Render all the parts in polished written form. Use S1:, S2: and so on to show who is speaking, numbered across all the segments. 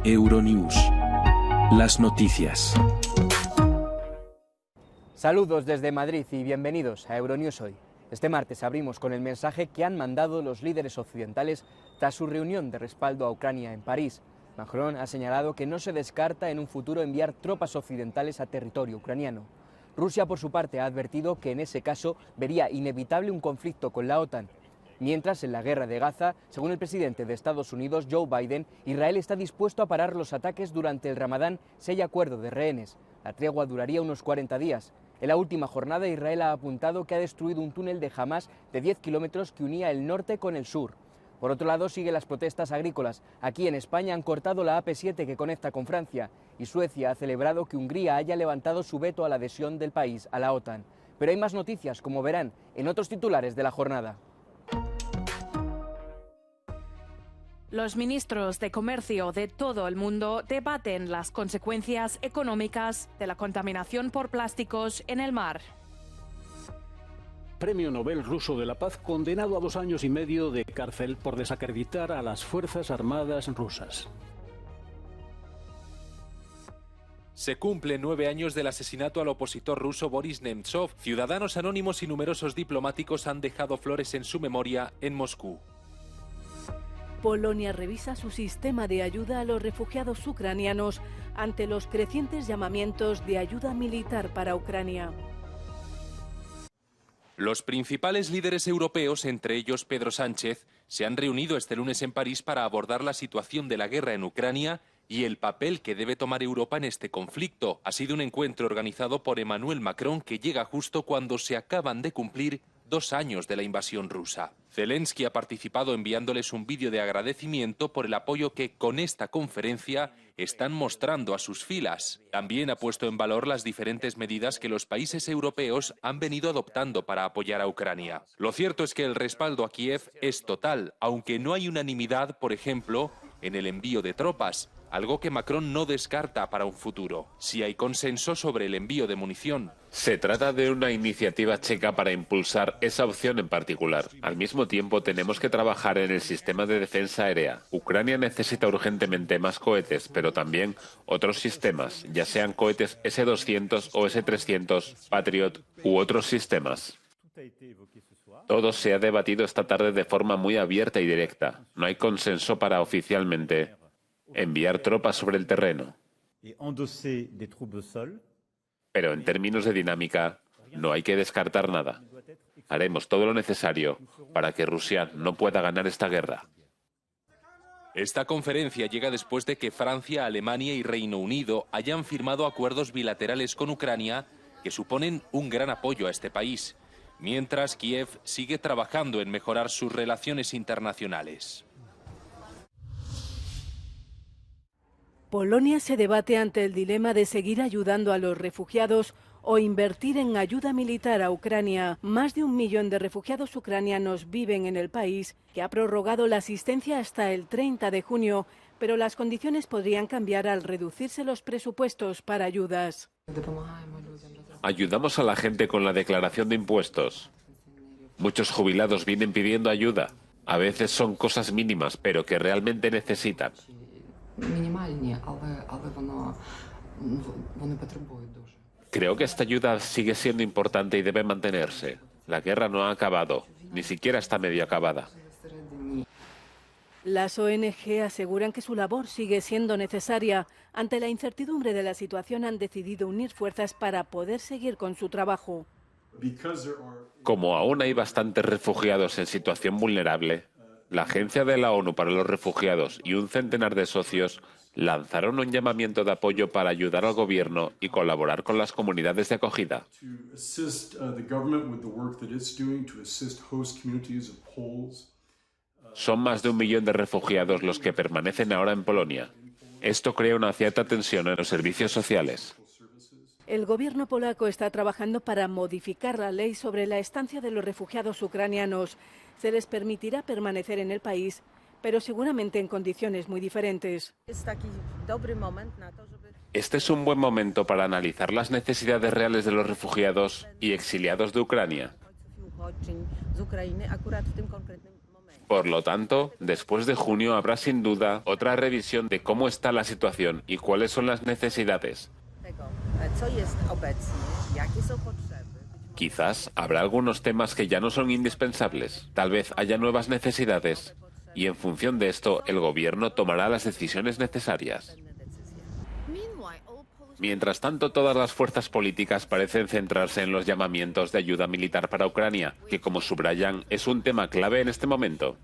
S1: Euronews. Las noticias.
S2: Saludos desde Madrid y bienvenidos a Euronews Hoy. Este martes abrimos con el mensaje que han mandado los líderes occidentales tras su reunión de respaldo a Ucrania en París. Macron ha señalado que no se descarta en un futuro enviar tropas occidentales a territorio ucraniano. Rusia, por su parte, ha advertido que en ese caso vería inevitable un conflicto con la OTAN. Mientras, en la guerra de Gaza, según el presidente de Estados Unidos, Joe Biden, Israel está dispuesto a parar los ataques durante el Ramadán si hay acuerdo de rehenes. La tregua duraría unos 40 días. En la última jornada, Israel ha apuntado que ha destruido un túnel de Hamás de 10 kilómetros que unía el norte con el sur. Por otro lado, siguen las protestas agrícolas. Aquí en España han cortado la AP7 que conecta con Francia y Suecia ha celebrado que Hungría haya levantado su veto a la adhesión del país a la OTAN. Pero hay más noticias, como verán en otros titulares de la jornada.
S3: Los ministros de comercio de todo el mundo debaten las consecuencias económicas de la contaminación por plásticos en el mar.
S4: Premio Nobel ruso de la Paz condenado a 2 años y medio de cárcel por desacreditar a las Fuerzas Armadas rusas.
S5: Se cumplen 9 años del asesinato al opositor ruso Boris Nemtsov. Ciudadanos anónimos y numerosos diplomáticos han dejado flores en su memoria en Moscú.
S6: Polonia revisa su sistema de ayuda a los refugiados ucranianos ante los crecientes llamamientos de ayuda militar para Ucrania.
S5: Los principales líderes europeos, entre ellos Pedro Sánchez, se han reunido este lunes en París para abordar la situación de la guerra en Ucrania y el papel que debe tomar Europa en este conflicto. Ha sido un encuentro organizado por Emmanuel Macron que llega justo cuando se acaban de cumplir 2 años de la invasión rusa. Zelensky ha participado enviándoles un vídeo de agradecimiento por el apoyo que con esta conferencia están mostrando a sus filas. También ha puesto en valor las diferentes medidas que los países europeos han venido adoptando para apoyar a Ucrania. Lo cierto es que el respaldo a Kiev es total, aunque no hay unanimidad, por ejemplo, en el envío de tropas, algo que Macron no descarta para un futuro. Sí hay consenso sobre el envío de munición.
S7: Se trata de una iniciativa checa para impulsar esa opción en particular. Al mismo tiempo, tenemos que trabajar en el sistema de defensa aérea. Ucrania necesita urgentemente más cohetes, pero también otros sistemas, ya sean cohetes S-200 o S-300, Patriot u otros sistemas. Todo se ha debatido esta tarde de forma muy abierta y directa. No hay consenso para oficialmente enviar tropas sobre el terreno. Pero en términos de dinámica, no hay que descartar nada. Haremos todo lo necesario para que Rusia no pueda ganar esta guerra.
S5: Esta conferencia llega después de que Francia, Alemania y Reino Unido hayan firmado acuerdos bilaterales con Ucrania que suponen un gran apoyo a este país, mientras Kiev sigue trabajando en mejorar sus relaciones internacionales.
S6: Polonia se debate ante el dilema de seguir ayudando a los refugiados o invertir en ayuda militar a Ucrania. Más de 1 millón de refugiados ucranianos viven en el país, que ha prorrogado la asistencia hasta el 30 de junio, pero las condiciones podrían cambiar al reducirse los presupuestos para ayudas.
S7: Ayudamos a la gente con la declaración de impuestos. Muchos jubilados vienen pidiendo ayuda. A veces son cosas mínimas, pero que realmente necesitan. Creo que esta ayuda sigue siendo importante y debe mantenerse. La guerra no ha acabado, ni siquiera está medio acabada.
S6: Las ONG aseguran que su labor sigue siendo necesaria. Ante la incertidumbre de la situación, han decidido unir fuerzas para poder seguir con su trabajo.
S7: Como aún hay bastantes refugiados en situación vulnerable, la Agencia de la ONU para los Refugiados y un centenar de socios lanzaron un llamamiento de apoyo para ayudar al gobierno y colaborar con las comunidades de acogida. Son más de 1 millón de refugiados los que permanecen ahora en Polonia. Esto crea una cierta tensión en los servicios sociales.
S6: El gobierno polaco está trabajando para modificar la ley sobre la estancia de los refugiados ucranianos. Se les permitirá permanecer en el país, pero seguramente en condiciones muy diferentes.
S7: Este es un buen momento para analizar las necesidades reales de los refugiados y exiliados de Ucrania. Por lo tanto, después de junio habrá sin duda otra revisión de cómo está la situación y cuáles son las necesidades. Quizás habrá algunos temas que ya no son indispensables, tal vez haya nuevas necesidades, y en función de esto el gobierno tomará las decisiones necesarias. Mientras tanto, todas las fuerzas políticas parecen centrarse en los llamamientos de ayuda militar para Ucrania, que, como subrayan, es un tema clave en este momento.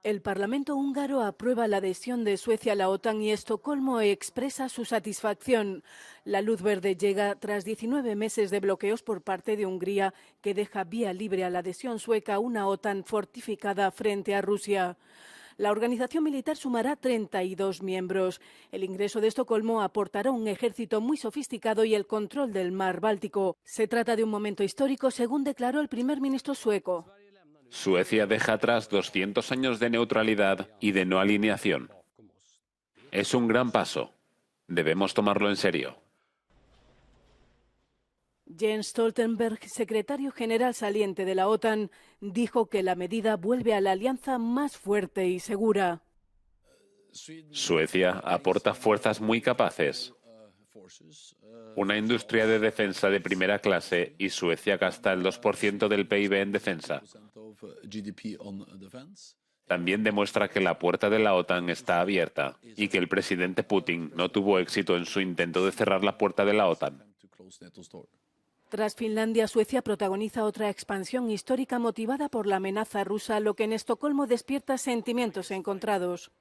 S6: El Parlamento húngaro aprueba la adhesión de Suecia a la OTAN y Estocolmo expresa su satisfacción. La luz verde llega tras 19 meses de bloqueos por parte de Hungría, que deja vía libre a la adhesión sueca a una OTAN fortificada frente a Rusia. La organización militar sumará 32 miembros. El ingreso de Estocolmo aportará un ejército muy sofisticado y el control del mar Báltico. Se trata de un momento histórico, según declaró el primer ministro sueco.
S7: Suecia deja atrás 200 años de neutralidad y de no alineación. Es un gran paso. Debemos tomarlo en serio.
S6: Jens Stoltenberg, secretario general saliente de la OTAN, dijo que la medida vuelve a la alianza más fuerte y segura.
S7: Suecia aporta fuerzas muy capaces, una industria de defensa de primera clase, y Suecia gasta el 2% del PIB en defensa. También demuestra que la puerta de la OTAN está abierta y que el presidente Putin no tuvo éxito en su intento de cerrar la puerta de la OTAN.
S6: Tras Finlandia, Suecia protagoniza otra expansión histórica motivada por la amenaza rusa, lo que en Estocolmo despierta sentimientos encontrados.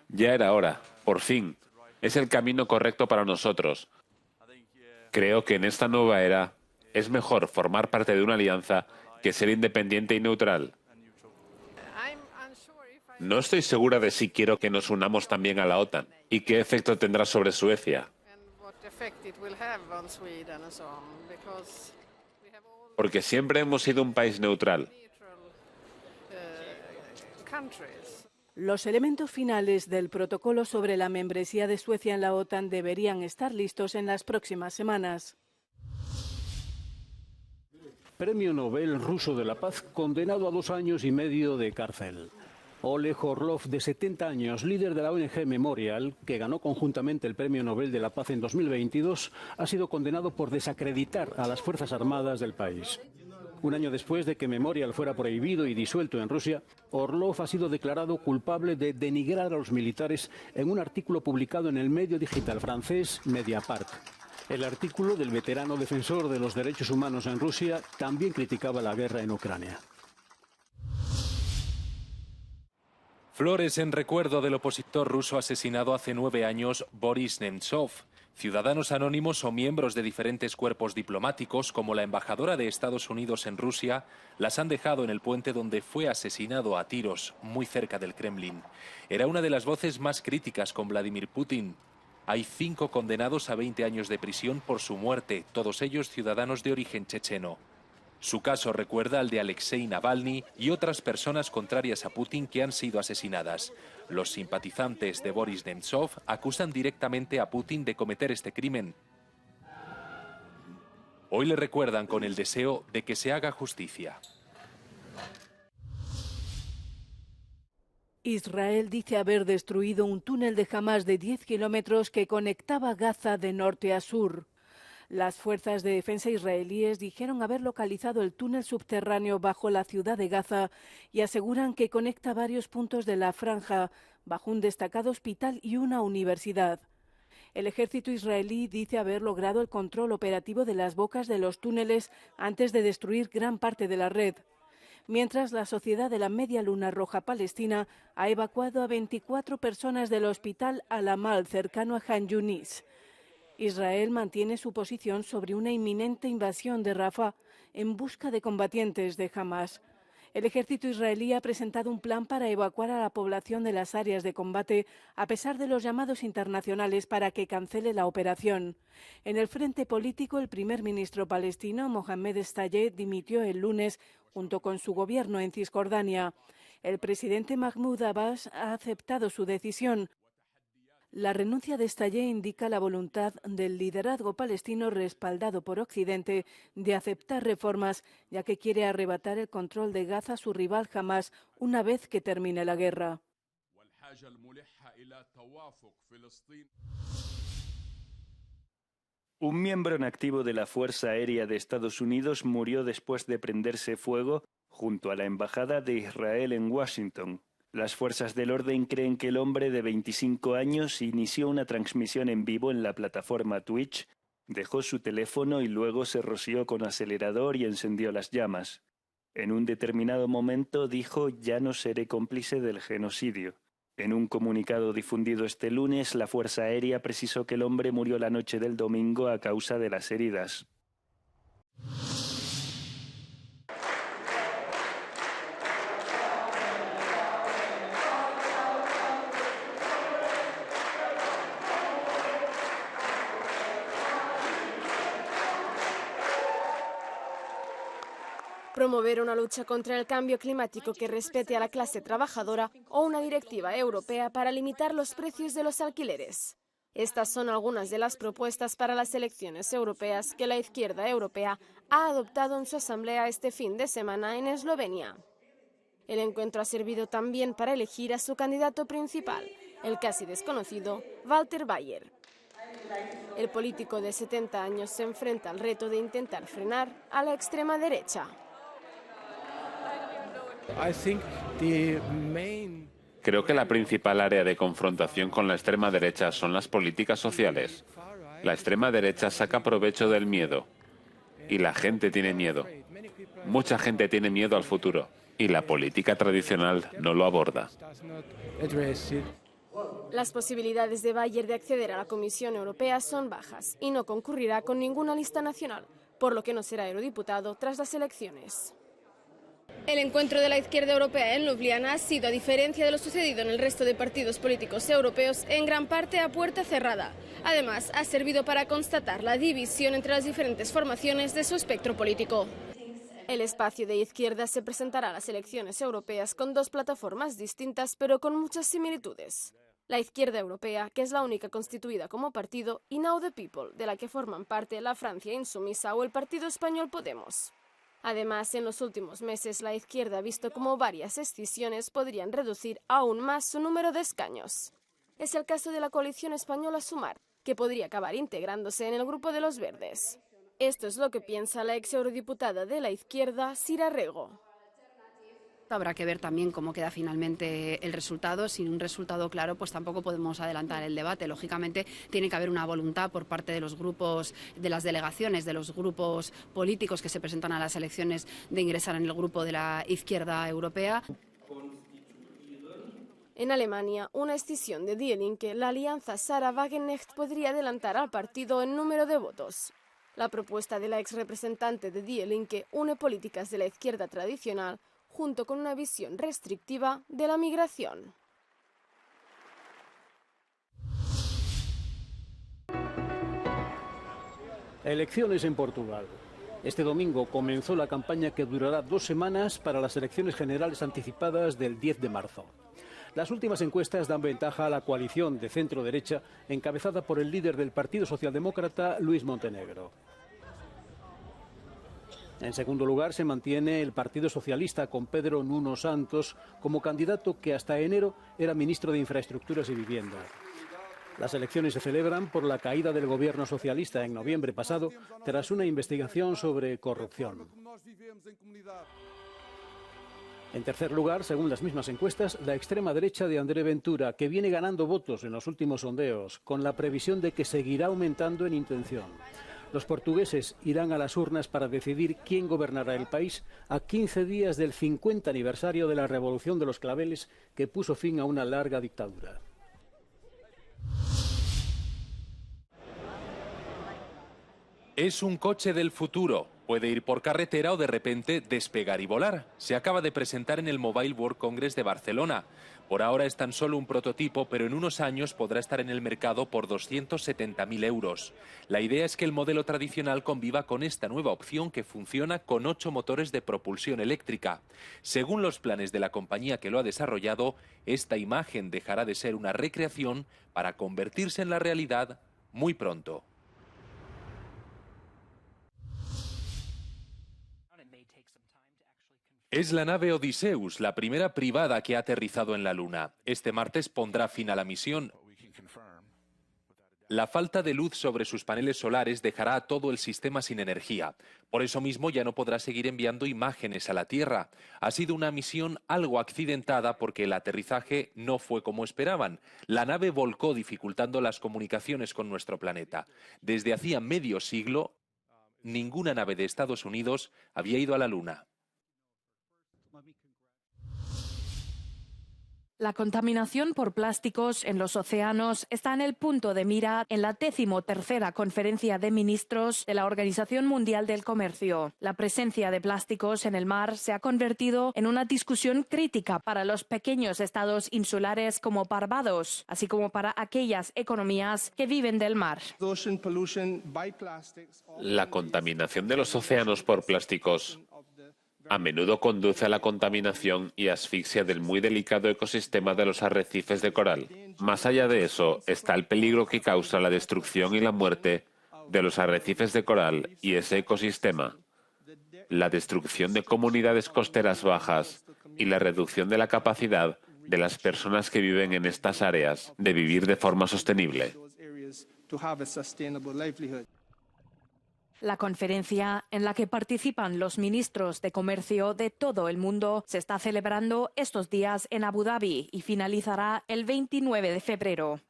S7: Ya era hora, por fin. Es el camino correcto para nosotros. Creo que en esta nueva era es mejor formar parte de una alianza que ser independiente y neutral. No estoy segura de si quiero que nos unamos también a la OTAN y qué efecto tendrá sobre Suecia. Porque siempre hemos sido un país neutral.
S6: Los elementos finales del protocolo sobre la membresía de Suecia en la OTAN deberían estar listos en las próximas semanas.
S4: Premio Nobel ruso de la Paz condenado a 2 años y medio de cárcel. Oleg Orlov, de 70 años, líder de la ONG Memorial, que ganó conjuntamente el Premio Nobel de la Paz en 2022, ha sido condenado por desacreditar a las Fuerzas Armadas del país. Un año después de que Memorial fuera prohibido y disuelto en Rusia, Orlov ha sido declarado culpable de denigrar a los militares en un artículo publicado en el medio digital francés Mediapart. El artículo del veterano defensor de los derechos humanos en Rusia también criticaba la guerra en Ucrania.
S5: Flores en recuerdo del opositor ruso asesinado hace 9 años, Boris Nemtsov. Ciudadanos anónimos o miembros de diferentes cuerpos diplomáticos, como la embajadora de Estados Unidos en Rusia, las han dejado en el puente donde fue asesinado a tiros, muy cerca del Kremlin. Era una de las voces más críticas con Vladimir Putin. Hay 5 condenados a 20 años de prisión por su muerte, todos ellos ciudadanos de origen checheno. Su caso recuerda al de Alexei Navalny y otras personas contrarias a Putin que han sido asesinadas. Los simpatizantes de Boris Nemtsov acusan directamente a Putin de cometer este crimen. Hoy le recuerdan con el deseo de que se haga justicia.
S6: Israel dice haber destruido un túnel de Hamás de 10 kilómetros que conectaba Gaza de norte a sur. Las fuerzas de defensa israelíes dijeron haber localizado el túnel subterráneo bajo la ciudad de Gaza y aseguran que conecta varios puntos de la franja, bajo un destacado hospital y una universidad. El ejército israelí dice haber logrado el control operativo de las bocas de los túneles antes de destruir gran parte de la red. Mientras, la Sociedad de la Media Luna Roja Palestina ha evacuado a 24 personas del hospital Al-Amal, cercano a Han Yunis. Israel mantiene su posición sobre una inminente invasión de Rafah en busca de combatientes de Hamás. El ejército israelí ha presentado un plan para evacuar a la población de las áreas de combate, a pesar de los llamados internacionales para que cancele la operación. En el frente político, el primer ministro palestino, Mohamed Estayeh, dimitió el lunes junto con su gobierno en Cisjordania. El presidente Mahmoud Abbas ha aceptado su decisión. La renuncia de Stallé indica la voluntad del liderazgo palestino respaldado por Occidente de aceptar reformas, ya que quiere arrebatar el control de Gaza a su rival Hamás una vez que termine la guerra.
S8: Un miembro en activo de la Fuerza Aérea de Estados Unidos murió después de prenderse fuego junto a la Embajada de Israel en Washington. Las fuerzas del orden creen que el hombre de 25 años inició una transmisión en vivo en la plataforma Twitch, dejó su teléfono y luego se roció con acelerador y encendió las llamas. En un determinado momento dijo: «Ya no seré cómplice del genocidio». En un comunicado difundido este lunes, la Fuerza Aérea precisó que el hombre murió la noche del domingo a causa de las heridas.
S9: Promover una lucha contra el cambio climático que respete a la clase trabajadora o una directiva europea para limitar los precios de los alquileres. Estas son algunas de las propuestas para las elecciones europeas que la izquierda europea ha adoptado en su asamblea este fin de semana en Eslovenia. El encuentro ha servido también para elegir a su candidato principal, el casi desconocido Walter Bayer. El político de 70 años se enfrenta al reto de intentar frenar a la extrema derecha.
S7: Creo que la principal área de confrontación con la extrema derecha son las políticas sociales. La extrema derecha saca provecho del miedo. Y la gente tiene miedo. Mucha gente tiene miedo al futuro. Y la política tradicional no lo aborda.
S9: Las posibilidades de Bayer de acceder a la Comisión Europea son bajas y no concurrirá con ninguna lista nacional, por lo que no será eurodiputado tras las elecciones. El encuentro de la izquierda europea en Ljubljana ha sido, a diferencia de lo sucedido en el resto de partidos políticos europeos, en gran parte a puerta cerrada. Además, ha servido para constatar la división entre las diferentes formaciones de su espectro político. El espacio de izquierda se presentará a las elecciones europeas con dos plataformas distintas, pero con muchas similitudes. La izquierda europea, que es la única constituida como partido, y Now the People, de la que forman parte la Francia Insumisa o el partido español Podemos. Además, en los últimos meses, la izquierda ha visto cómo varias escisiones podrían reducir aún más su número de escaños. Es el caso de la coalición española Sumar, que podría acabar integrándose en el grupo de los Verdes. Esto es lo que piensa la ex eurodiputada de la izquierda, Sira Rego.
S10: Habrá que ver también cómo queda finalmente el resultado. Sin un resultado claro, pues tampoco podemos adelantar el debate. Lógicamente, tiene que haber una voluntad por parte de los grupos, de las delegaciones, de los grupos políticos que se presentan a las elecciones de ingresar en el grupo de la izquierda europea.
S9: En Alemania, una escisión de Die Linke, la alianza Sarah Wagenknecht, podría adelantar al partido en número de votos. La propuesta de la ex representante de Die Linke une políticas de la izquierda tradicional junto con una visión restrictiva de la migración.
S4: Elecciones en Portugal. Este domingo comenzó la campaña que durará 2 semanas para las elecciones generales anticipadas del 10 de marzo. Las últimas encuestas dan ventaja a la coalición de centro-derecha encabezada por el líder del Partido Socialdemócrata, Luís Montenegro. En segundo lugar se mantiene el Partido Socialista con Pedro Nuno Santos como candidato que hasta enero era ministro de Infraestructuras y Vivienda. Las elecciones se celebran por la caída del gobierno socialista en noviembre pasado tras una investigación sobre corrupción. En tercer lugar, según las mismas encuestas, la extrema derecha de André Ventura, que viene ganando votos en los últimos sondeos, con la previsión de que seguirá aumentando en intención. Los portugueses irán a las urnas para decidir quién gobernará el país a 15 días del 50 aniversario de la Revolución de los Claveles, que puso fin a una larga dictadura.
S5: Es un coche del futuro. Puede ir por carretera o de repente despegar y volar. Se acaba de presentar en el Mobile World Congress de Barcelona. Por ahora es tan solo un prototipo, pero en unos años podrá estar en el mercado por 270.000 euros. La idea es que el modelo tradicional conviva con esta nueva opción que funciona con 8 motores de propulsión eléctrica. Según los planes de la compañía que lo ha desarrollado, esta imagen dejará de ser una recreación para convertirse en la realidad muy pronto. Es la nave Odysseus, la primera privada que ha aterrizado en la Luna. Este martes pondrá fin a la misión. La falta de luz sobre sus paneles solares dejará a todo el sistema sin energía. Por eso mismo ya no podrá seguir enviando imágenes a la Tierra. Ha sido una misión algo accidentada porque el aterrizaje no fue como esperaban. La nave volcó dificultando las comunicaciones con nuestro planeta. Desde hacía medio siglo, ninguna nave de Estados Unidos había ido a la Luna.
S3: La contaminación por plásticos en los océanos está en el punto de mira en la 13ª Conferencia de Ministros de la Organización Mundial del Comercio. La presencia de plásticos en el mar se ha convertido en una discusión crítica para los pequeños estados insulares como Barbados, así como para aquellas economías que viven del mar.
S7: La contaminación de los océanos por plásticos a menudo conduce a la contaminación y asfixia del muy delicado ecosistema de los arrecifes de coral. Más allá de eso, está el peligro que causa la destrucción y la muerte de los arrecifes de coral y ese ecosistema, la destrucción de comunidades costeras bajas y la reducción de la capacidad de las personas que viven en estas áreas de vivir de forma sostenible.
S3: La conferencia, en la que participan los ministros de comercio de todo el mundo, se está celebrando estos días en Abu Dhabi y finalizará el 29 de febrero.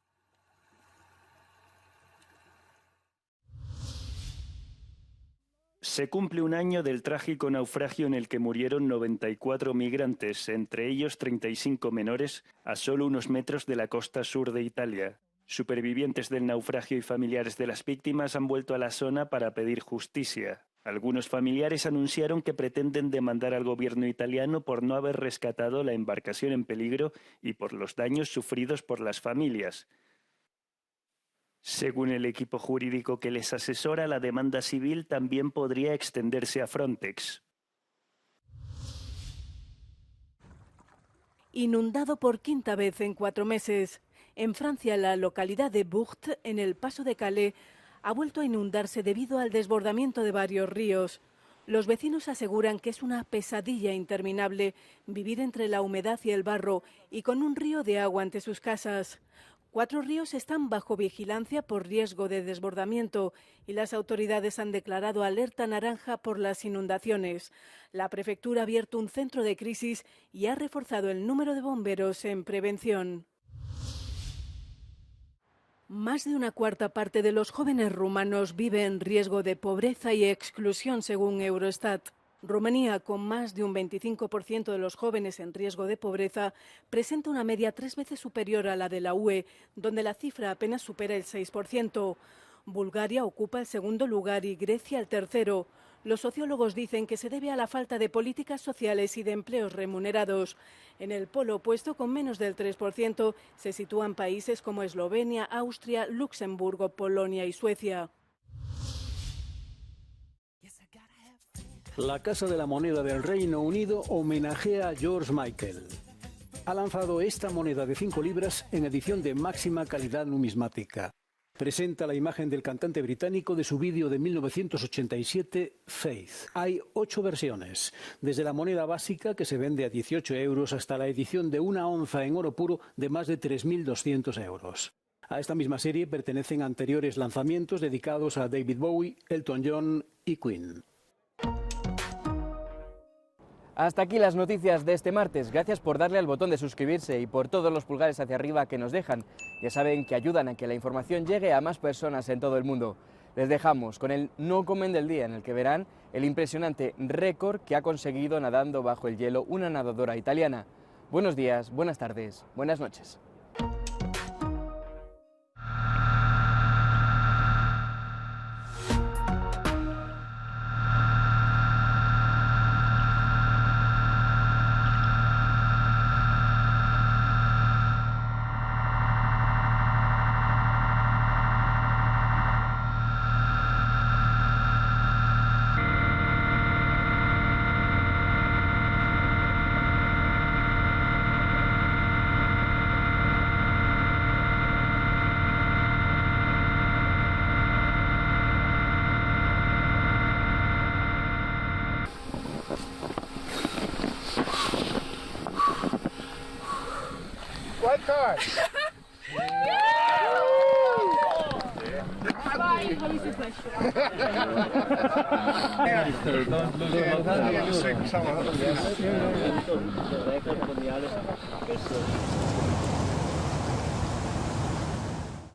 S8: Se cumple un año del trágico naufragio en el que murieron 94 migrantes, entre ellos 35 menores, a solo unos metros de la costa sur de Italia. Supervivientes del naufragio y familiares de las víctimas han vuelto a la zona para pedir justicia. Algunos familiares anunciaron que pretenden demandar al gobierno italiano por no haber rescatado la embarcación en peligro y por los daños sufridos por las familias. Según el equipo jurídico que les asesora, la demanda civil también podría extenderse a Frontex.
S6: Inundado por quinta vez en 4 meses. En Francia, la localidad de Bourg, en el paso de Calais, ha vuelto a inundarse debido al desbordamiento de varios ríos. Los vecinos aseguran que es una pesadilla interminable vivir entre la humedad y el barro y con un río de agua ante sus casas. 4 ríos están bajo vigilancia por riesgo de desbordamiento y las autoridades han declarado alerta naranja por las inundaciones. La prefectura ha abierto un centro de crisis y ha reforzado el número de bomberos en prevención. Más de una cuarta parte de los jóvenes rumanos vive en riesgo de pobreza y exclusión, según Eurostat. Rumanía, con más de un 25% de los jóvenes en riesgo de pobreza, presenta una media 3 veces superior a la de la UE, donde la cifra apenas supera el 6%. Bulgaria ocupa el segundo lugar y Grecia el tercero. Los sociólogos dicen que se debe a la falta de políticas sociales y de empleos remunerados. En el polo opuesto, con menos del 3%, se sitúan países como Eslovenia, Austria, Luxemburgo, Polonia y Suecia.
S4: La Casa de la Moneda del Reino Unido homenajea a George Michael. Ha lanzado esta moneda de 5 libras en edición de máxima calidad numismática. Presenta la imagen del cantante británico de su vídeo de 1987, Faith. Hay 8 versiones, desde la moneda básica, que se vende a 18 euros, hasta la edición de 1 onza en oro puro de más de 3.200 euros. A esta misma serie pertenecen anteriores lanzamientos dedicados a David Bowie, Elton John y Queen.
S2: Hasta aquí las noticias de este martes. Gracias por darle al botón de suscribirse y por todos los pulgares hacia arriba que nos dejan. Ya saben que ayudan a que la información llegue a más personas en todo el mundo. Les dejamos con el No Comen del día, en el que verán el impresionante récord que ha conseguido nadando bajo el hielo una nadadora italiana. Buenos días, buenas tardes, buenas noches.
S11: Don't lose